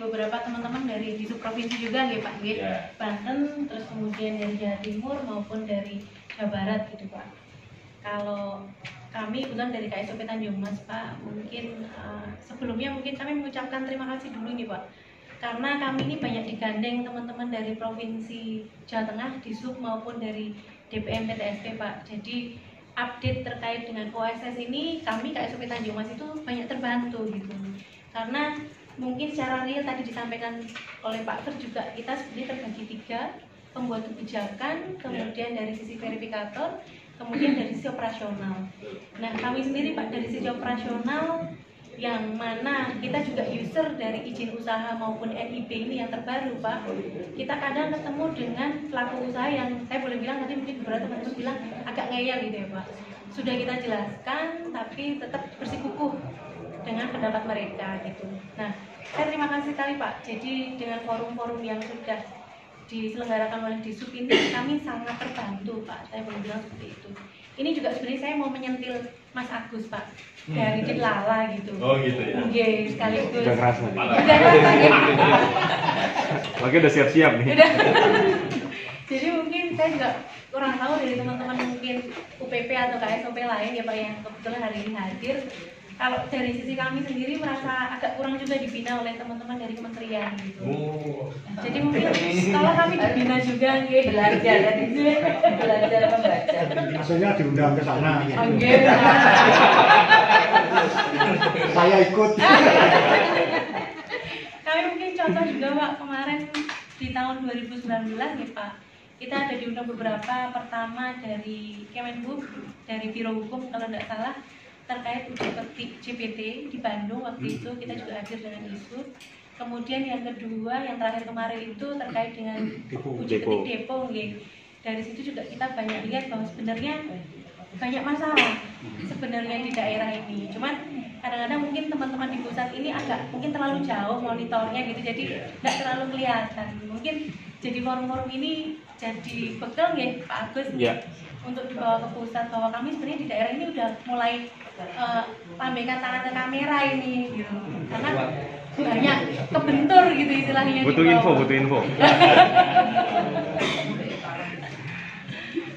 beberapa teman-teman dari di provinsi juga nggih Pak nggih. Banten, terus kemudian dari Jawa Timur maupun dari Jawa Barat gitu Pak. Kalau kami kebetulan dari KSOP Tanjung Mas Pak, mungkin sebelumnya mungkin kami mengucapkan terima kasih dulu nih Pak, karena kami ini banyak digandeng teman-teman dari Provinsi Jawa Tengah, Disub maupun dari DPM PTSP Pak. Jadi update terkait dengan OSS ini kami KSOP Tanjung Mas itu banyak terbantu gitu, karena mungkin secara real tadi disampaikan oleh Pak Fer juga, kita sebenarnya terbagi 3, pembuat kebijakan, kemudian dari sisi verifikator, kemudian dari sisi operasional. Nah kami sendiri Pak dari sisi operasional, yang mana kita juga user dari izin usaha maupun NIB ini yang terbaru Pak, kita kadang ketemu dengan pelaku usaha yang saya boleh bilang tadi mungkin beberapa teman-teman bilang agak ngeyel gitu ya Pak. Sudah kita jelaskan tapi tetap bersikukuh dengan pendapat mereka gitu. Nah saya terima kasih sekali Pak, jadi dengan forum-forum yang sudah diselenggarakan oleh Disub ini kami sangat terbantu Pak, saya boleh bilang seperti itu. Ini juga sebenarnya saya mau menyentil Mas Agus Pak dari Lala gitu. Oh gitu ya. Oke, sekaligus. Udah keras nih. Udah keras ya. Oke, udah siap-siap nih. Udah. Jadi mungkin saya juga kurang tahu dari teman-teman mungkin UPP atau KSOP lain ya Pak yang kebetulan hari ini hadir. Kalau dari sisi kami sendiri merasa agak kurang juga dibina oleh teman-teman dari kementerian gitu. Jadi mungkin kalau kami dibina juga nggih. Belajar membaca. Maksudnya diundang ke sana. Gitu. Oke. Saya ikut. Kami mungkin contoh juga Pak, kemarin di tahun 2019 nih Pak, kita ada diundang beberapa, pertama dari Kemenhub, dari Biro Hukum kalau tidak salah, terkait uji petik CPT di Bandung waktu itu kita juga hadir dengan isu. Kemudian yang kedua, yang terakhir kemarin itu terkait dengan uji petik depo, dari situ juga kita banyak lihat bahwa sebenarnya banyak masalah sebenarnya di daerah ini. Cuman kadang-kadang mungkin teman-teman di pusat ini agak mungkin terlalu jauh monitornya gitu, jadi nggak terlalu kelihatan. Mungkin jadi forum-forum ini jadi bekal ya Pak Agus untuk dibawa ke pusat, bahwa kami sebenarnya di daerah ini udah mulai lambaikan tangan ke kamera ini gitu, karena banyak kebentur gitu istilahnya. Butuh info.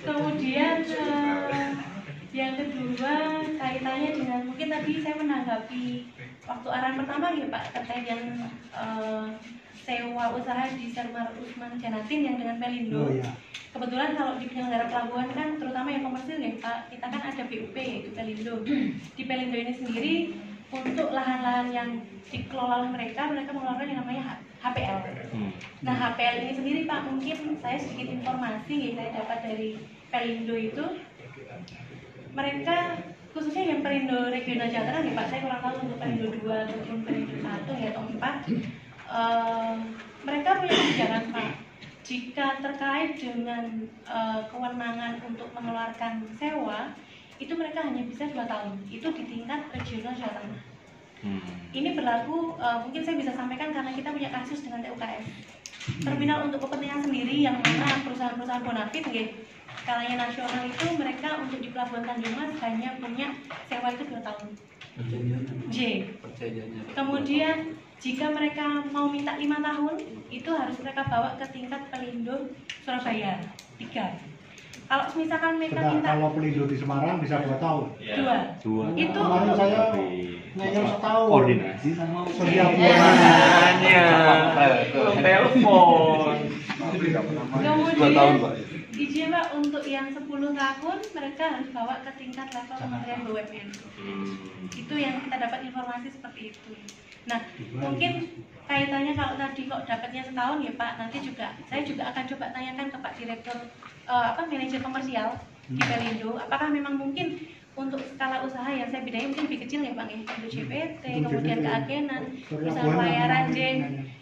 Kemudian yang kedua kaitannya dengan mungkin tadi saya menanggapi waktu arahan pertama ya Pak terkait yang sewa usaha di Sermar Usman Janatin yang dengan Pelindo. Oh, iya. Kebetulan kalau di penyelenggara pelabuhan kan terutama yang komersil ya Pak, kita kan ada BUP yaitu Pelindo. Di Pelindo ini sendiri untuk lahan-lahan yang dikelola oleh mereka mengeluarkan yang namanya HPL. Nah HPL ini sendiri Pak, mungkin saya sedikit informasi yang saya dapat dari Pelindo itu, mereka khususnya yang Pelindo Regional Jawa Tengah nih Pak, saya kurang tahu untuk Pelindo 2 ataupun Pelindo 1 ya atau 4, mereka punya kebijakan Pak, jika terkait dengan kewenangan untuk mengeluarkan sewa itu mereka hanya bisa 2 tahun, itu di tingkat regional Jawa Tengah. Ini berlaku, mungkin saya bisa sampaikan karena kita punya kasus dengan TUKS terminal untuk kepentingan sendiri, yang mana perusahaan-perusahaan bonafit skalanya nasional itu mereka untuk di Pelabuhan Tanjung Mas hanya punya sewa itu 2 tahun. Kemudian jika mereka mau minta 5 tahun itu harus mereka bawa ke tingkat Pelindo Surabaya 3. Kalau misalkan mereka minta kalau Pelindo di Semarang bisa 2 tahun. 2. Itu kemarin saya ngeyel setahun. Koordinasi sama setiap telepon. Kemudian izin Pak untuk yang 10 tahun mereka harus bawa ke tingkat level Kementerian BUMN. Itu yang kita dapat informasi seperti itu. Nah, mungkin kaitannya kalau tadi kok dapatnya setahun ya Pak, nanti juga saya juga akan coba tanyakan ke Pak Direktur manajer komersial di Pelindo, apakah memang mungkin untuk skala usaha yang saya bedanya mungkin lebih kecil ya Bang ya, untuk CPT, kemudian keagenan, usaha pelayaran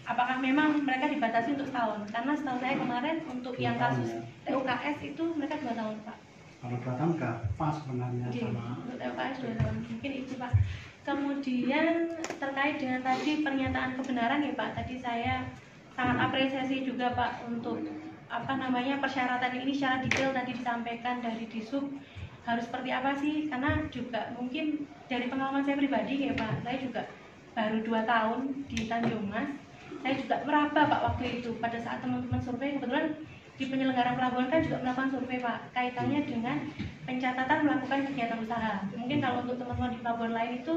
apakah memang mereka dibatasi untuk setahun? Karena setahu saya kemarin untuk yang kasus TUKS itu mereka 2 tahun Pak. Kalau 2 tahun nggak pas sebenarnya sama. Untuk TUKS 2 tahun, mungkin itu Pak. Kemudian terkait dengan tadi pernyataan kebenaran ya Pak, tadi saya sangat apresiasi juga Pak untuk persyaratan ini secara detail tadi disampaikan dari Disub harus seperti apa sih, karena juga mungkin dari pengalaman saya pribadi ya Pak, saya juga baru 2 tahun di Tanjung Mas, saya juga meraba Pak waktu itu pada saat teman-teman survei. Kebetulan di penyelenggaraan pelabuhan kan juga melakukan survei Pak, kaitannya dengan pencatatan melakukan kegiatan usaha. Mungkin kalau untuk teman-teman di pelabuhan lain itu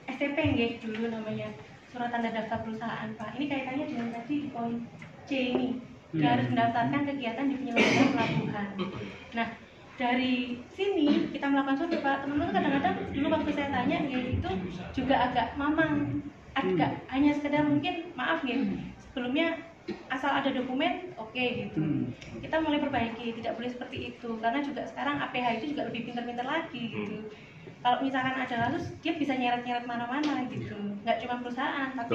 STP nggih dulu namanya, surat tanda daftar perusahaan Pak. Ini kaitannya dengan tadi di poin C ini, dia harus mendaftarkan kegiatan di penyelenggaraan pelabuhan. Nah, dari sini kita melakukan survei Pak, teman-teman kadang-kadang dulu waktu saya tanya itu juga agak mamang, agak hanya sekedar mungkin maaf sebelumnya asal ada dokumen oke gitu. Kita mulai perbaiki, tidak boleh seperti itu karena juga sekarang APH itu juga lebih pintar-pintar lagi gitu. Kalau misalkan ada kasus dia bisa nyeret-nyeret mana-mana gitu, nggak cuma perusahaan tapi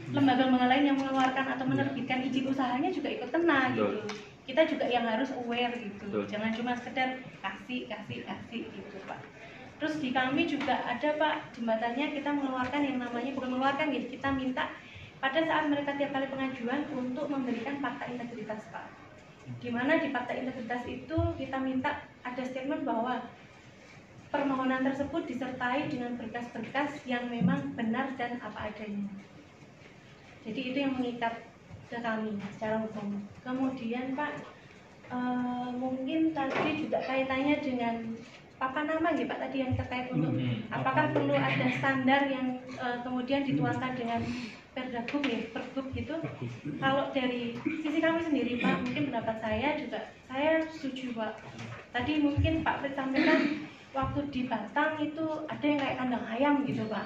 lembaga-lembaga lain yang mengeluarkan atau menerbitkan izin usahanya juga ikut kena gitu. Kita juga yang harus aware gitu, jangan cuma sekedar kasih gitu Pak. Terus di kami juga ada Pak jembatannya, kita mengeluarkan yang namanya, bukan mengeluarkan gitu, kita minta pada saat mereka tiap kali pengajuan untuk memberikan fakta integritas Pak. Dimana di fakta integritas itu kita minta ada statement bahwa permohonan tersebut disertai dengan berkas-berkas yang memang benar dan apa adanya. Jadi itu yang mengikat ke kami secara hukum. Kemudian Pak, mungkin tadi juga kaitannya dengan papan nama Pak tadi yang terkait untuk apakah perlu ada standar yang kemudian dituangkan dengan Pergub gitu. Kalau dari sisi kami sendiri Pak, mungkin pendapat saya juga saya setuju Pak. Tadi mungkin Pak Fred sampaikan waktu di Batang itu ada yang kayak kandang ayam gitu Pak.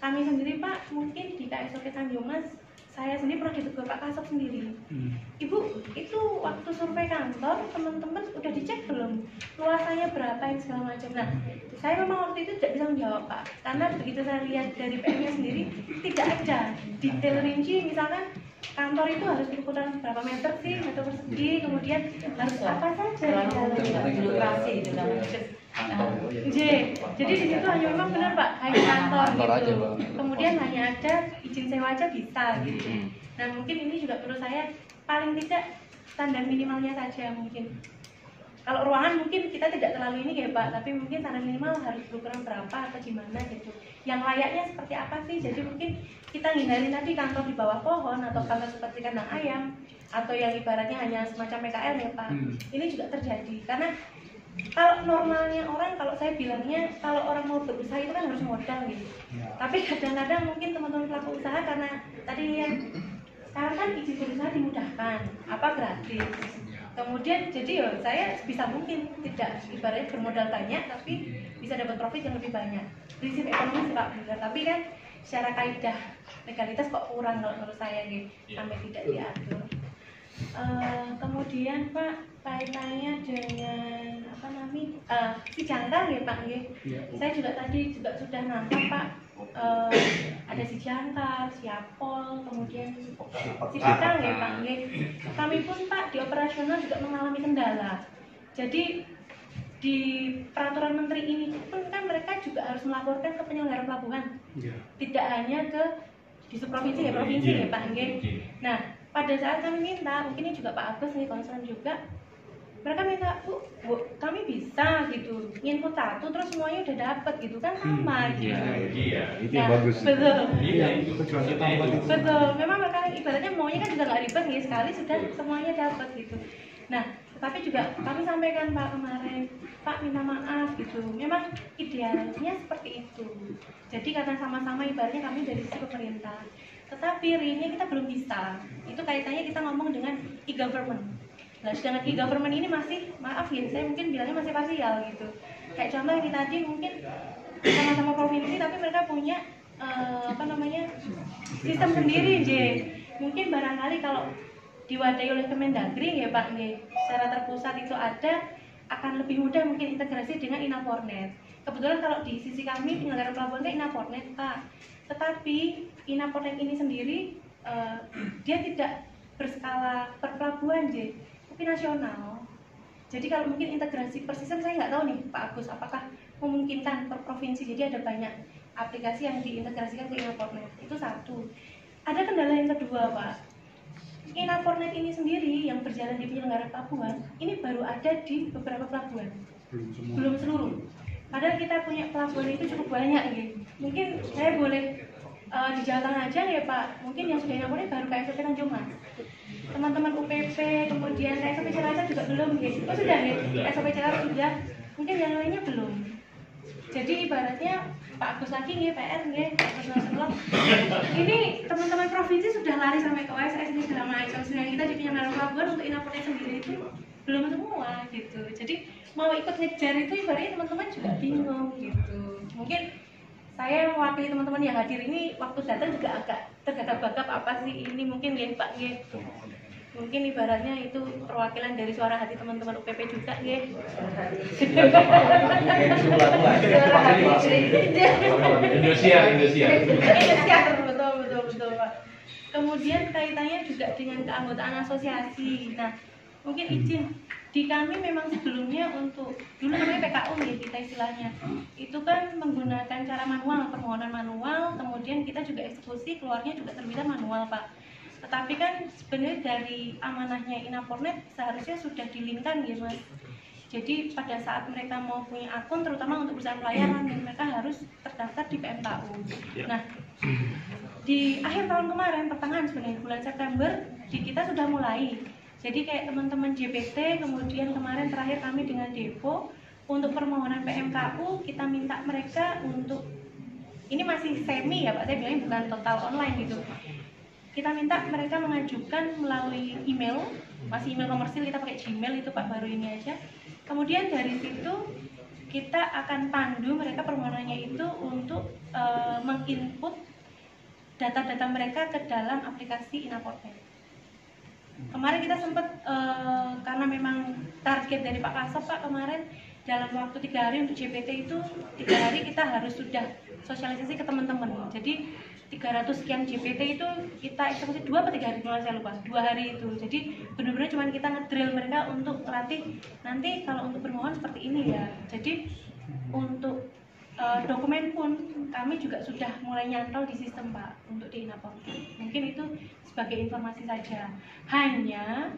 Kami sendiri Pak, mungkin di KSOP Tanjung Mas, saya sendiri pernah ditegur Pak Kasop sendiri. Ibu, itu waktu survei kantor teman-teman udah dicek belum? Luasannya berapa yang segala macam. Nah, saya memang waktu itu tidak bisa menjawab Pak, karena begitu saya lihat dari PM-nya sendiri tidak ada detail rinci, misalkan kantor itu harus berukuran berapa meter sih, meter persegi, kemudian harus apa saja di dalamnya. Birokrasi itu namanya. Jadi di situ hanya memang benar Pak, hanya kantor gitu. Kemudian hanya ada izin sewa aja bisa gitu. Nah mungkin ini juga menurut saya paling tidak standar minimalnya saja mungkin. Kalau ruangan mungkin kita tidak terlalu ini ya Pak, tapi mungkin standar minimal harus berukuran berapa atau gimana gitu. Yang layaknya seperti apa sih? Jadi mungkin kita hindari tadi kantor di bawah pohon atau kantor seperti kandang ayam atau yang ibaratnya hanya semacam PKL ya Pak. Ini juga terjadi karena kalau normalnya orang, kalau saya bilangnya kalau orang mau berusaha itu kan harus modal gitu. Tapi kadang-kadang mungkin teman-teman pelaku usaha karena tadi ya sekarang kan izin berusaha dimudahkan, apa gratis. Kemudian jadi ya saya bisa mungkin tidak ibaratnya bermodal banyak tapi bisa dapat profit yang lebih banyak. Prinsip ekonomi Pak benar, tapi kan secara kaidah legalitas kok kurang kalau menurut saya gitu, sampai tidak diatur. Kemudian Pak kaitannya dengan apa namanya si jangkar ya Pak ya. Saya juga tadi juga sudah nangkap Pak, ada si jangkar, si apol, kemudian si pedang ya Pak ya. Kami pun Pak di operasional juga mengalami kendala. Jadi di peraturan menteri ini pun kan mereka juga harus melaporkan ke penyelenggara pelabuhan, tidak hanya ke di provinsi ya provinsi ya Pak ya. Nah pada saat kami minta, mungkin ini juga Pak Agus nih concern juga, mereka minta bu kami bisa gitu input satu terus semuanya udah dapat gitu kan sama gitu. Itu yang bagus. Betul. Betul. Memang mereka ibaratnya maunya kan juga nggak ribet nih, sekali sudah semuanya dapat gitu. Nah tetapi juga kami sampaikan Pak kemarin, Pak minta maaf gitu, memang idealnya seperti itu. Jadi karena sama-sama ibaratnya kami dari sisi pemerintah, tetapi realnya kita belum bisa. Itu kaitannya kita ngomong dengan e-government. Nah, sedangkan e-government ini masih, maaf ya, saya mungkin bilangnya masih parsial gitu. Kayak contoh ini tadi mungkin sama-sama provinsi tapi mereka punya sistem sendiri, mungkin barangkali kalau diwadahi oleh Kemendagri ya Pak, secara terpusat itu ada, akan lebih mudah mungkin integrasi dengan Inapornet. Kebetulan kalau di sisi kami penyelenggara pelabuhan kan Inapornet Pak, tetapi Inapornet ini sendiri dia tidak berskala per pelabuhan tapi nasional. Jadi kalau mungkin integrasi per sistem saya nggak tahu nih Pak Agus apakah memungkinkan per provinsi, jadi ada banyak aplikasi yang diintegrasikan ke Inapornet. Itu satu. Ada kendala yang kedua Pak, Inapornet ini sendiri yang berjalan di penyelenggara pelabuhan ini baru ada di beberapa pelabuhan, belum seluruh. Padahal kita punya pelabuhan itu cukup banyak gitu. Mungkin saya boleh di Jawa Tengah aja ya Pak, mungkin yang sudah inapornya baru KSOP Tanjung Mas. Teman-teman UPP, kemudian KSOP Cilacap juga belum gitu. Oh sudah ya, KSOP Cilacap sudah, mungkin yang lainnya belum. Jadi ibaratnya Pak Agus lagi nih, PR nih, ini teman-teman provinsi sudah lari sampai ke OSS ini segala macam. Sedangkan kita di Penyangga Pelabuhan untuk inapornya sendiri itu belum semua gitu. Jadi mau ikut ngejar itu ibaratnya teman-teman juga bingung gitu. Mungkin saya mewakili teman-teman yang hadir ini waktu datang juga agak tergagap-gagap apa sih ini mungkin ya Pak ya. Mungkin ibaratnya itu perwakilan dari suara hati teman-teman UPP juga ya. Indonesia betul Pak. Kemudian kaitannya juga dengan keanggotaan asosiasi. Nah, mungkin izin di kami memang sebelumnya untuk dulu namanya PKU ya kita istilahnya itu kan menggunakan cara manual, permohonan manual, kemudian kita juga eksekusi keluarnya juga terbitan manual Pak. Tetapi kan sebenarnya dari amanahnya Inapornet seharusnya sudah dilingkan ya Mas. Jadi pada saat mereka mau punya akun terutama untuk perusahaan pelayanan mereka harus terdaftar di PMKU. Nah di akhir tahun kemarin pertengahan sebenarnya bulan September di kita sudah mulai. Jadi kayak teman-teman JPT, kemudian kemarin terakhir kami dengan Depo untuk permohonan PMKU kita minta mereka untuk ini masih semi ya Pak, saya bilangnya bukan total online gitu. Kita minta mereka mengajukan melalui email, masih email komersil kita pakai Gmail itu Pak baru ini aja. Kemudian dari situ kita akan pandu mereka permohonannya itu untuk menginput data-data mereka ke dalam aplikasi Inapornet. Kemarin kita sempat karena memang target dari Pak Kasop Pak kemarin dalam waktu 3 hari untuk JPT itu 3 hari kita harus sudah sosialisasi ke teman-teman. Jadi 300 sekian JPT itu kita eksekusi 2 atau 3 hari kalau saya lupa 2 hari itu. Jadi benar-benar cuma kita ngedrill mereka untuk melatih nanti kalau untuk bermohon seperti ini ya. Jadi untuk dokumen pun kami juga sudah mulai nyantol di sistem Pak untuk di Inapornet. Mungkin itu sebagai informasi saja. Hanya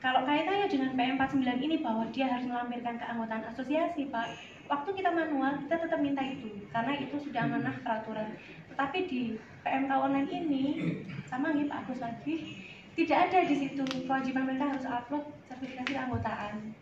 kalau kaitannya dengan PM49 ini bahwa dia harus melampirkan keanggotaan asosiasi Pak, waktu kita manual kita tetap minta itu karena itu sudah amanah peraturan. Tetapi di PMK online ini sama nih Pak Agus lagi tidak ada di situ kewajiban mereka harus upload sertifikasi keanggotaan.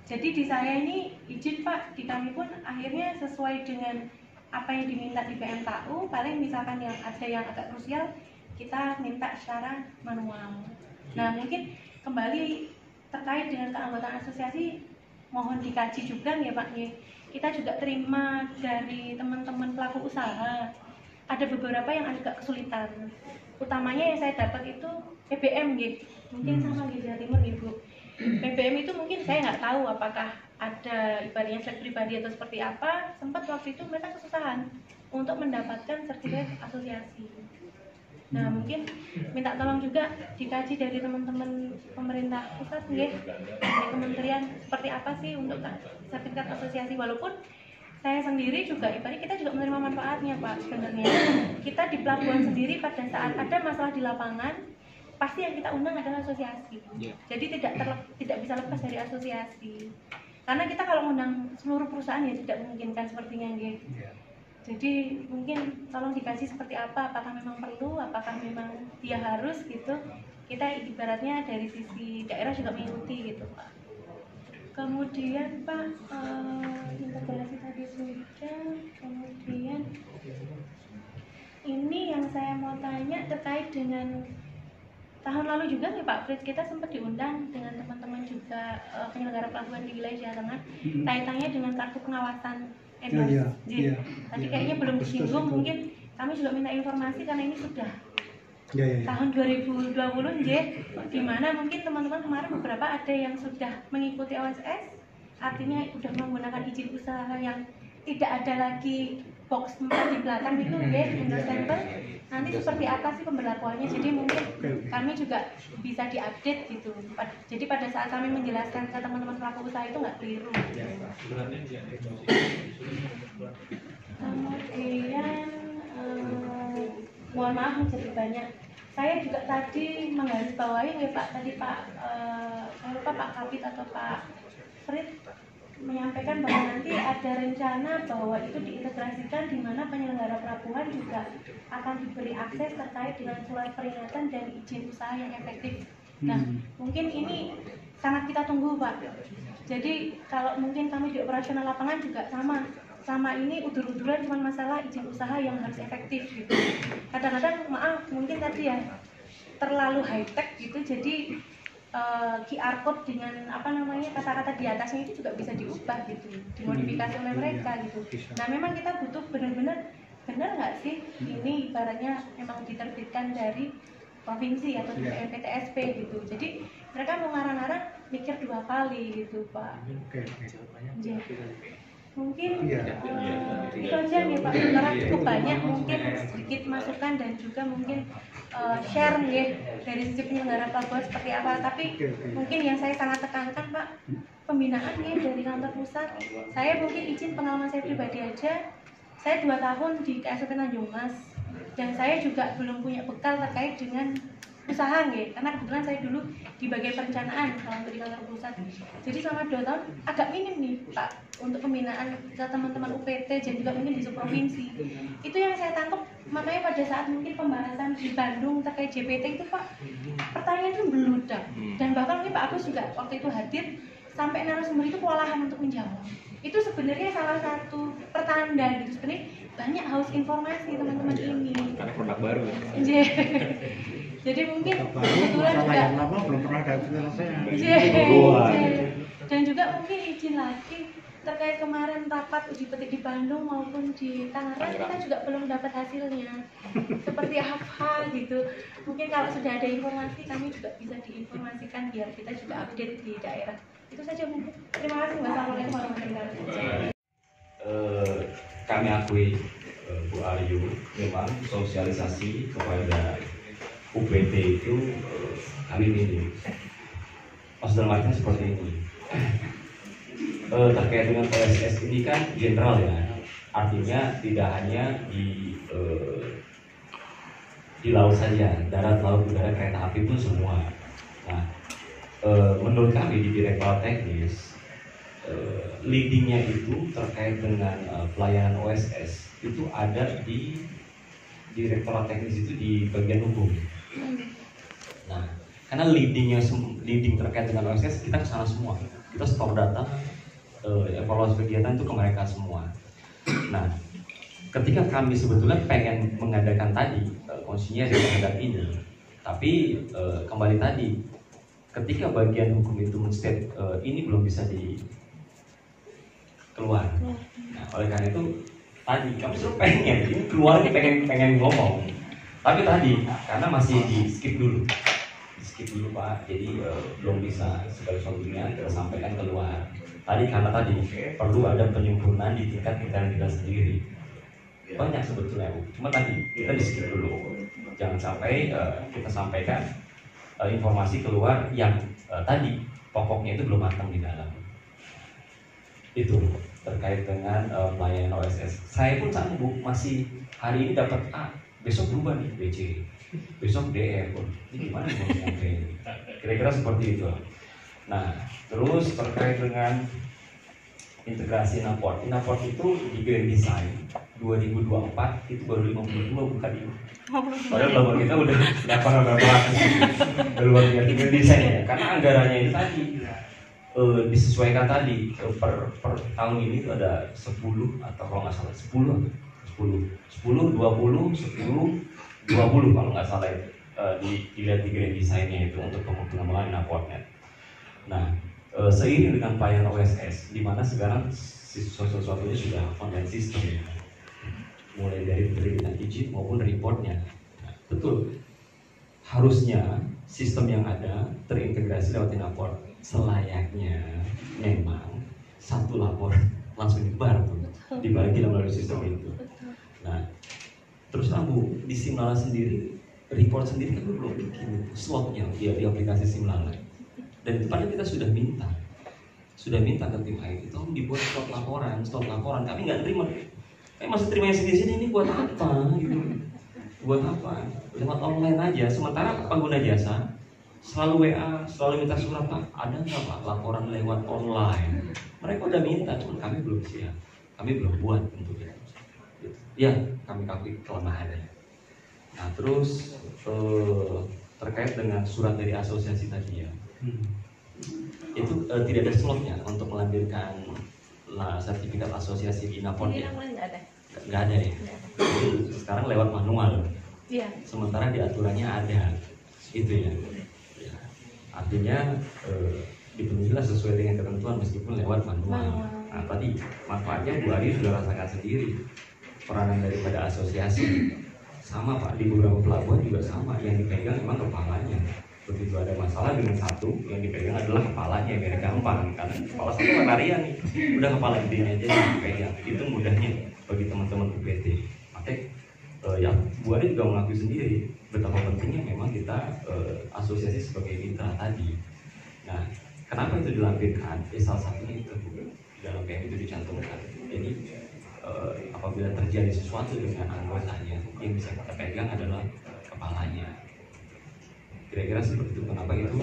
Jadi di saya ini izin Pak, di kami pun akhirnya sesuai dengan apa yang diminta di PMKU, paling misalkan yang ada yang agak krusial kita minta secara manual. Nah mungkin kembali terkait dengan keanggotaan asosiasi mohon dikaji juga ya Pak ya. Kita juga terima dari teman-teman pelaku usaha ada beberapa yang agak kesulitan. Utamanya yang saya dapat itu BBM gitu. Mungkin sama di Jawa Timur Ibu. BBM itu mungkin saya nggak tahu apakah ada ibaratnya flag pribadi atau seperti apa. Sempat waktu itu mereka kesusahan untuk mendapatkan sertifikat asosiasi. Nah mungkin minta tolong juga dikaji dari teman-teman pemerintah pusat ya, dari kementerian seperti apa sih untuk sertifikat asosiasi. Walaupun saya sendiri juga ibaratnya kita juga menerima manfaatnya Pak sebenarnya. Kita di pelabuhan sendiri pada saat ada masalah di lapangan pasti yang kita undang adalah asosiasi. Jadi tidak bisa lepas dari asosiasi. Karena kita kalau mengundang seluruh perusahaan ya tidak memungkinkan sepertinya gitu. Jadi mungkin tolong dikaji seperti apa, apakah memang perlu, apakah memang dia harus gitu. Kita ibaratnya dari sisi daerah juga mengikuti gitu Pak. Kemudian Pak integrasi tadi sudah, kemudian ini yang saya mau tanya terkait dengan tahun lalu juga nih Pak Fritz, kita sempat diundang dengan teman-teman juga penyelenggara pelabuhan di wilayah Jawa Tengah kaitannya dengan kartu pengawasan endorse. Tadi kayaknya belum disinggung, mungkin kami juga minta informasi karena ini sudah tahun 2020 di mana mungkin teman-teman kemarin beberapa ada yang sudah mengikuti OSS, artinya sudah menggunakan izin usaha yang tidak ada lagi box 4 di belakang itu endorse stempel. Nanti seperti apa sih pemberlakuannya, jadi mungkin kami juga bisa diupdate gitu. Jadi pada saat kami menjelaskan ke teman-teman pelaku usaha itu nggak keliru. Kemudian mohon maaf jadi banyak. Saya juga tadi menggarisbawahi ya Pak, tadi Pak saya lupa Pak Kapit atau Pak Frit menyampaikan bahwa nanti ada rencana bahwa itu diintegrasikan di mana penyelenggara pelabuhan juga akan diberi akses terkait dengan surat peringatan dan izin usaha yang efektif. Nah, mungkin ini sangat kita tunggu, Pak. Jadi kalau mungkin kami di operasional lapangan juga sama. Selama ini udur-uduran cuma masalah izin usaha yang harus efektif gitu. Kadang-kadang maaf mungkin tadi ya terlalu high tech gitu, jadi QR code dengan kata-kata di atasnya itu juga bisa diubah gitu, dimodifikasi oleh mereka gitu. Nah memang kita butuh benar-benar benar nggak sih ini ibaratnya memang diterbitkan dari provinsi atau dari PTSP gitu. Jadi mereka mau ngarang-ngarang mikir 2 kali gitu Pak. Mungkin itu aja nih Pak, karena cukup banyak mungkin sedikit masukan dan juga mungkin share nih dari sisi penyelenggara pelabuhan seperti apa. Tapi mungkin yang saya sangat tekankan Pak, pembinaan nih dari kantor pusat. Saya mungkin izin pengalaman saya pribadi aja, saya 2 tahun di KSOP Tanjung Mas dan saya juga belum punya bekal terkait dengan usaha nggih, karena kebetulan saya dulu di bagian perencanaan kalau untuk di kantor pusat. Jadi selama 2 tahun agak minim nih Pak untuk pembinaan ke teman-teman UPT dan juga mungkin di provinsi. Itu yang saya tangkap, makanya pada saat mungkin pembahasan di Bandung terkait JPT itu Pak, pertanyaan itu beludak. Dan bahkan mungkin Pak Agus juga waktu itu hadir, sampai narasumber itu kewalahan untuk menjawab. Itu sebenarnya salah satu pertanda gitu, sebenarnya banyak haus informasi teman-teman ini. Karena produk baru. Jadi mungkin kebetulan juga belum pernah ada penyelesaian. Dan juga mungkin izin lagi terkait kemarin rapat uji petik di Bandung maupun di Tangerang, kita juga belum dapat hasilnya seperti apa gitu. Mungkin kalau sudah ada informasi kami juga bisa diinformasikan biar kita juga update di daerah. Itu saja mungkin. Terima kasih. Wassalamualaikum warahmatullahi wabarakatuh. Kami akui Bu Aryu memang sosialisasi kepada UPT itu kami minim. Dalam artinya seperti ini. Terkait dengan PSS ini kan general ya, artinya tidak hanya di laut saja, darat, laut, udara, kereta api pun semua. Nah, menurut kami di Direktorat Teknis, leadingnya itu terkait dengan pelayanan OSS itu ada di Direktorat Teknis itu di bagian hukum. Nah, karena leading terkait dengan OSS kita kesana semua, kita store data, evaluasi kegiatan itu ke mereka semua. Nah, ketika kami sebetulnya pengen mengadakan tadi konsinyasi terhadap ini, tapi kembali tadi, ketika bagian hukum itu men-state ini belum bisa keluar. Nah, oleh karena itu tadi kami suruh pengen ini keluar, ini pengen ngomong, tapi tadi karena masih di skip dulu Pak, jadi belum bisa segala sesuatunya kita sampaikan keluar. Tadi karena tadi perlu ada penyempurnaan di tingkat kita sendiri. Banyak sebetulnya, cuma tadi kita di skip dulu. Jangan sampai kita sampaikan informasi keluar yang tadi pokoknya itu belum matang di dalam. Itu terkait dengan pelayanan OSS. Saya pun sanggup, masih hari ini dapat A, besok berubah nih BC, besok DE pun. Ini gimana mau nyampe? Kira-kira seperti itu. Nah, terus terkait dengan integrasi Inaport. Inaport itu di Grand Design 2024 itu baru 52 bukan ini. Padahal labor kita udah berapa ratus luar biasa Grand Design ya. Karena anggarannya itu tadi disesuaikan tadi per tahun ini itu ada 10 atau kalau nggak salah 10 20 kalau nggak salah dilihat di Grand Design-nya itu untuk pengembangan Inaportnya. Nah, seiring dengan pelayanan OSS, di mana sekarang sesuatunya sudah online system ya, mulai dari penerbitan izin maupun reportnya. Nah, betul, harusnya sistem yang ada terintegrasi lewat Inaport. Selayaknya memang satu lapor langsung dibar tuh, dibagi melalui sistem itu. Nah, terus Bu, di Simlala sendiri, report sendiri kan belum bikin slotnya di aplikasi Simlala. Dan itu padahal kita sudah minta ke tim IT tolong dibuat slot laporan. Kami nggak terima. Kami masih terima yang sini ini buat apa gitu? Buat apa? Lewat online aja. Sementara pengguna jasa selalu WA, selalu minta surat, Pak, ada nggak Pak laporan lewat online? Mereka udah minta, cuma kami belum siap, kami belum buat tentunya. Ya, kami akui kelemahannya. Nah, terus terkait dengan surat dari asosiasi tadi ya, itu tidak ada slotnya untuk melampirkan sertifikat asosiasi di Napon ya? Nggak ada ya? Jadi, sekarang lewat manual. Iya. Sementara di aturannya ada, itu ya. Artinya dipenuhilah sesuai dengan ketentuan meskipun lewat manual. Nah, tadi manfaatnya Bu Ari sudah rasakan sendiri peranan daripada asosiasi. Sama Pak, di beberapa pelabuhan juga sama, yang dipegang memang kepalanya. Begitu ada masalah dengan satu, yang dipegang adalah kepalanya biar gampang, karena kepala satu penarian nih, udah kepala gedenya aja yang dipegang. Itu mudahnya bagi teman-teman UPT. Makanya yang Bu Ari juga mengakui sendiri betapa pentingnya memang kita asosiasi sebagai mitra tadi. Nah, kenapa itu dilampirkan? Salah satunya itu di dalam PM itu dicantumkan. Jadi apabila terjadi sesuatu dengan anggotanya, yang bisa kita pegang adalah kepalanya. Kira-kira seperti itu. Kenapa itu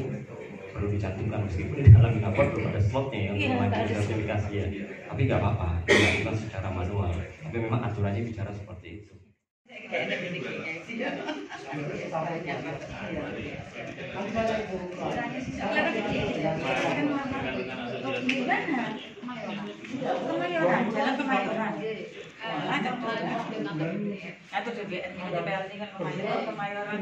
perlu dicantumkan meskipun di dalam Minapor belum ada slotnya yang memanggil sertifikasi ya. Tapi nggak apa-apa, dilakukan secara manual. Tapi memang aturannya bicara seperti itu. Kemayoran, jalan Kemayoran. Atau DPR ini kan Kemayoran. Kemayoran.